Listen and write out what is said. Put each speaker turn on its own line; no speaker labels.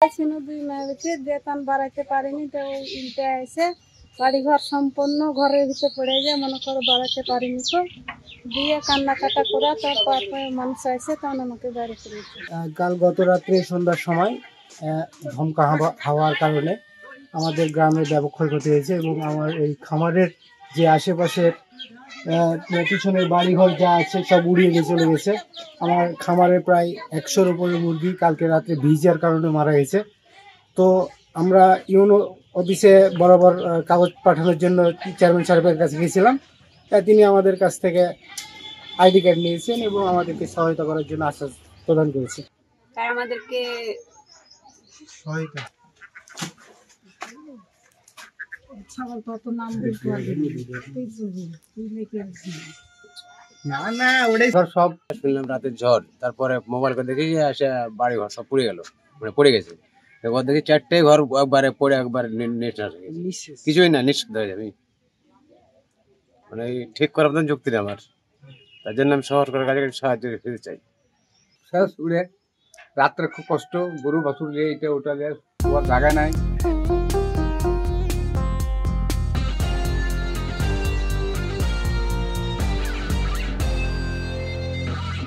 ছিল 2 মাস বেতন বাড়াইতে পারিনি, তো উল্টে এসে বাড়ি ঘর সম্পূর্ণ ঘরের ভিতরে পড়ে যায়, মনে করো বাড়াতে পারিনি, তো দিয়ে কান্নাকাটা করা, তারপর মানুষ আসে তখন আমাকে বাড়ি করেছে।
কাল গত রাত্রে সন্ধ্যার সময় ধমকা হাওয়ার কারণে আমাদের গ্রামে ব্যাপক ক্ষয়ক্ষতি হয়েছে এবং আমার এই খামারের যে আশেপাশের পিছনের বাড়িঘর যা আছে সব উড়িয়ে গিয়ে চলে গেছে। আমার খামারে প্রায় 100-র উপরে মুরগি কালকে রাত্রে ভিজার কারণে মারা গেছে। তো আমরা ইউনো অফিসে বরাবর কাগজ পাঠানোর জন্য চেয়ারম্যান সাহেবের কাছে গিয়েছিলাম। তিনি আমাদের কাছ থেকে আইডি কার্ড নিয়েছেন এবং আমাদেরকে সহায়তা করার জন্য আশ্বাস প্রদান করেছে।
তাই আমাদেরকে
সহায়তা না না ওটাই
সব শুনলাম রাতের ঝড়, তারপরে মোবাইল করে দেখি আসে বাড়ি ঘর সব পুড়ে গেল, মানে পড়ে গেছে। এবার দেখি 4টে ঘর একবারে পড়ে একবারে কিছুই না, নিশ্চিত হয়ে যাবে। মানে ঠিক করার মতন যুক্তি নেই আমার, তার জন্য আমি সরকারের কাছে সাহায্য পেতে চাই।
শেষ উড়ে রাত্রে খুব কষ্ট, গরু বাছুর যে এটা ওটা যে জায়গা নাই।